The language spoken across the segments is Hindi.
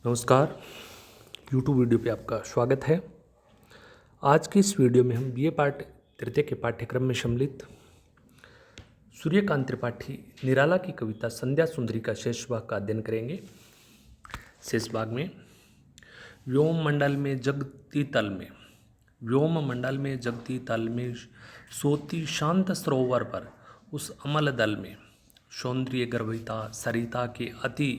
नमस्कार। यूट्यूब वीडियो पे आपका स्वागत है। आज की इस वीडियो में हम बीए पार्ट तृतीय के पाठ्यक्रम में सम्मिलित सूर्यकांत त्रिपाठी निराला की कविता संध्या सुंदरी का शेष भाग का अध्ययन करेंगे। शेष भाग में व्योम मंडल में जगती तल में सोती शांत सरोवर पर उस अमल दल में सौंदर्य गर्भिता सरिता के अति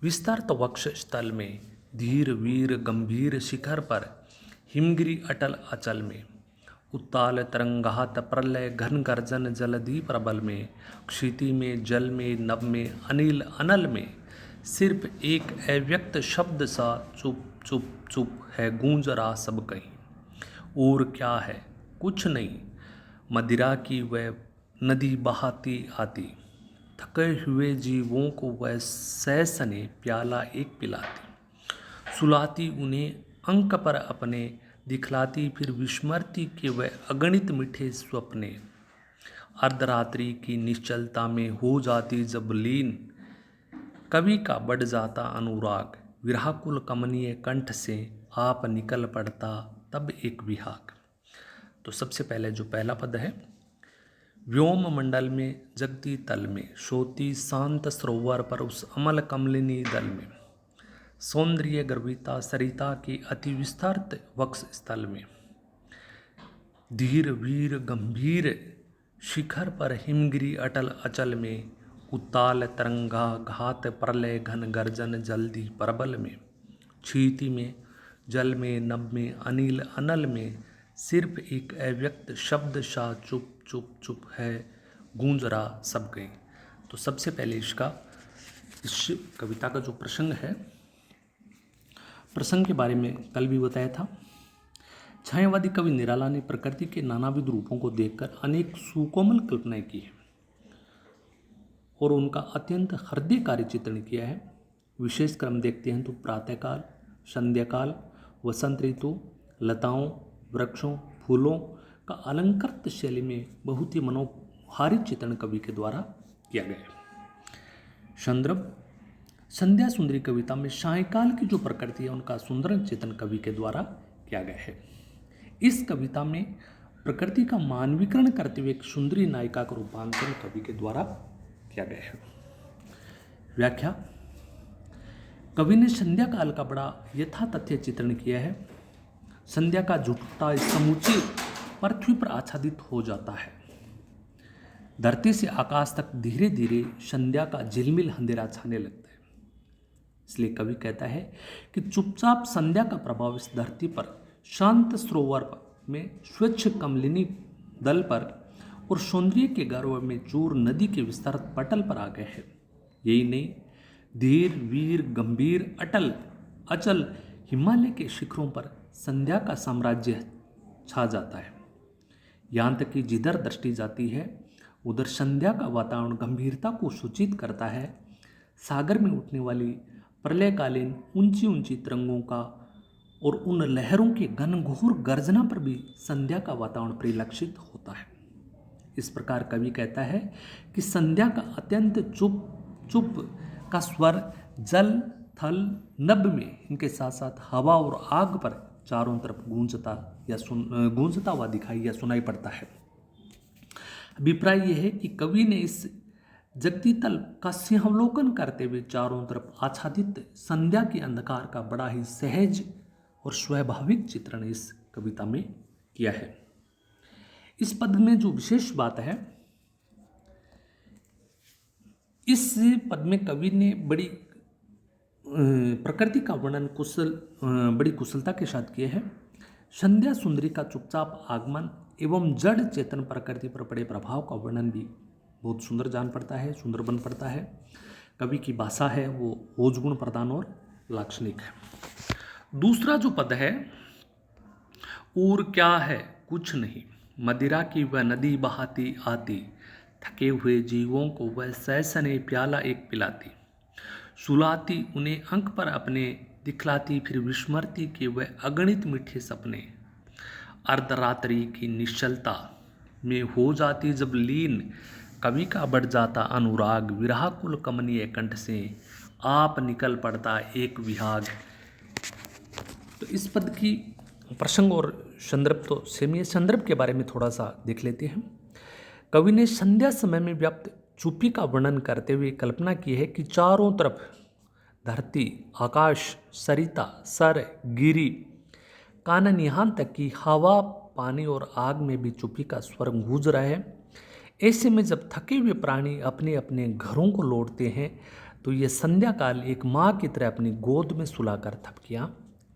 विस्तृत वक्ष स्थल में धीर वीर गंभीर शिखर पर हिमगिरी अटल अचल में उत्ताल तरंगाहत प्रलय घन गर्जन जलधि प्रबल में क्षिति में जल में नभ में अनिल अनल में सिर्फ एक अव्यक्त शब्द सा चुप चुप चुप है गूंज रहा सब कहीं। और क्या है कुछ नहीं, मदिरा की वह नदी बहाती आती, थके हुए जीवों को वह सहसने प्याला एक पिलाती, सुलाती उन्हें अंक पर अपने, दिखलाती फिर विस्मृति के वह अगणित मीठे स्वप्ने, अर्धरात्रि की निश्चलता में हो जाती जब लीन, कवि का बढ़ जाता अनुराग, विरहाकुल कमनीय कंठ से आप निकल पड़ता तब एक विहाग। तो सबसे पहले जो पहला पद है, व्योम मंडल में जगती तल में सोती शांत सरोवर पर उस अमल कमलिनी दल में सौंदर्य गर्भिता सरिता के अति विस्तृत वक्ष स्थल में धीर वीर गंभीर शिखर पर हिमगिरी अटल अचल में उत्ताल तरंगा घात प्रलय घन गर्जन जल्दी प्रबल में क्षिति में जल में नभ में अनिल अनल में सिर्फ एक अव्यक्त शब्द सा चुप चुप चुप है गूंज रहा सब कहीं। तो सबसे पहले इस कविता का जो प्रसंग है, प्रसंग के बारे में कल भी बताया था। छायावादी कवि निराला ने प्रकृति के नानाविध रूपों को देखकर अनेक सुकोमल कल्पनाएं की है और उनका अत्यंत हृदयकारी चित्रण किया है। विशेष क्रम देखते हैं तो प्रातःकाल, संध्याकाल, वसंत ऋतु, लताओं, वृक्षों, फूलों का अलंकृत शैली में बहुत ही मनोहारी चित्रण कवि के द्वारा किया गया है। संदर्भ, संध्या सुंदरी कविता में सायंकाल की जो प्रकृति है उनका सुंदर चित्रण कवि के द्वारा किया गया है। इस कविता में प्रकृति का मानवीकरण करते हुए एक सुंदरी नायिका का रूपांतरण कवि के द्वारा किया गया है। व्याख्या, कवि ने संध्या काल का बड़ा यथातथ्य चित्रण किया है। संध्या का झुकता समूची पृथ्वी पर आच्छादित हो जाता है। धरती से आकाश तक धीरे धीरे संध्या का झिलमिल अंधेरा छाने लगता है। इसलिए कवि कहता है कि चुपचाप संध्या का प्रभाव इस धरती पर शांत सरोवर में स्वच्छ कमलिनी दल पर और सौंदर्य के गर्व में चूर नदी के विस्तृत पटल पर आ गए है। यही नहीं, धीर वीर गंभीर अटल अचल हिमालय के शिखरों पर संध्या का साम्राज्य छा जाता है। यहाँ तक कि जिधर दृष्टि जाती है उधर संध्या का वातावरण गंभीरता को सूचित करता है। सागर में उठने वाली प्रलयकालीन ऊंची ऊंची तरंगों का और उन लहरों के घनघोर गर्जना पर भी संध्या का वातावरण परिलक्षित होता है। इस प्रकार कवि कहता है कि संध्या का अत्यंत चुप चुप का स्वर जल थल नभ में, इनके साथ साथ हवा और आग पर चारों तरफ गूंजता हुआ दिखाई या सुनाई पड़ता है। अभिप्राय यह है कि कवि ने इस जगती तल का सिंहावलोकन करते हुए चारों तरफ आच्छादित संध्या के अंधकार का बड़ा ही सहज और स्वाभाविक चित्रण इस कविता में किया है। इस पद में जो विशेष बात है, इस पद में कवि ने बड़ी प्रकृति का वर्णन बड़ी कुशलता के साथ किया है। संध्या सुंदरी का चुपचाप आगमन एवं जड़ चेतन प्रकृति पर पड़े प्रभाव का वर्णन भी बहुत सुंदर जान पड़ता है, सुंदर बन पड़ता है। कवि की भाषा है वो ओजगुण प्रधान और लाक्षणिक है। दूसरा जो पद है, और क्या है कुछ नहीं, मदिरा की वह नदी बहाती आती, थके हुए जीवों को वह सहसने प्याला एक पिलाती, सुलाती उन्हें अंक पर अपने, दिखलाती फिर विस्मृति के वह अगणित मीठे सपने, अर्धरात्रि की निश्चलता में हो जाती जब लीन, कवि का बढ़ जाता अनुराग, विरहाकुल कमनीय कंठ से आप निकल पड़ता एक विहाग। तो इस पद की प्रसंग और संदर्भ तो सेम है। संदर्भ के बारे में थोड़ा सा देख लेते हैं। कवि ने संध्या समय में व्याप्त चुप्पी का वर्णन करते हुए कल्पना की है कि चारों तरफ धरती, आकाश, सरिता, सर, गिरी, कानन, यहाँ तक कि हवा, पानी और आग में भी चुप्पी का स्वर गूंज रहा है। ऐसे में जब थके हुए प्राणी अपने अपने घरों को लौटते हैं तो ये संध्या काल एक माँ की तरह अपनी गोद में सुलाकर थपकियाँ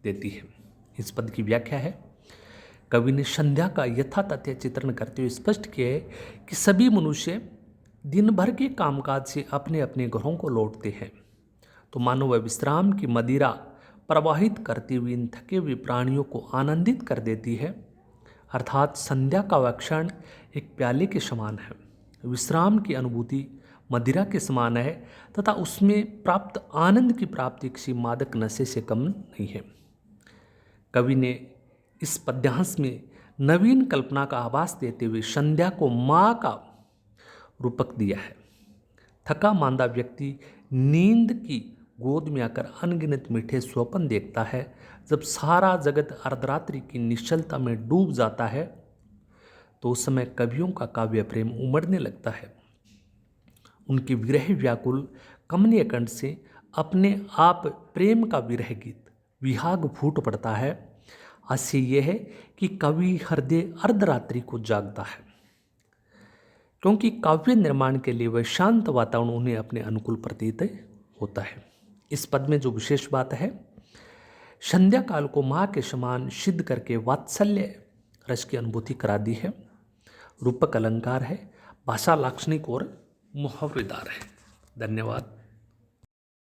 देती है। इस पद की व्याख्या है, कवि ने संध्या का यथातथ्य चित्रण करते हुए स्पष्ट किया है कि सभी मनुष्य दिन भर के कामकाज से अपने अपने घरों को लौटते हैं, तो मानो वह विश्राम की मदिरा प्रवाहित करती हुई इन थके हुए प्राणियों को आनंदित कर देती है। अर्थात संध्या का वह क्षण एक प्याले के समान है, विश्राम की अनुभूति मदिरा के समान है तथा उसमें प्राप्त आनंद की प्राप्ति किसी मादक नशे से कम नहीं है। कवि ने इस पद्यांश में नवीन कल्पना का आभास देते हुए संध्या को माँ का रूपक दिया है। थका मांदा व्यक्ति नींद की गोद में आकर अनगिनत मीठे स्वप्न देखता है। जब सारा जगत अर्धरात्रि की निश्चलता में डूब जाता है तो उस समय कवियों का काव्य प्रेम उमड़ने लगता है। उनके विरह व्याकुल कमनीय कंठ से अपने आप प्रेम का विरह गीत विहाग फूट पड़ता है। हास्य यह है कि कवि हृदय अर्धरात्रि को जागता है, क्योंकि काव्य निर्माण के लिए वह शांत वातावरण उन्हें अपने अनुकूल प्रतीत होता है। इस पद में जो विशेष बात है, संध्या काल को माँ के समान सिद्ध करके वात्सल्य रस की अनुभूति करा दी है। रूपक अलंकार है, भाषा लाक्षणिक और मुहावरेदार है। धन्यवाद।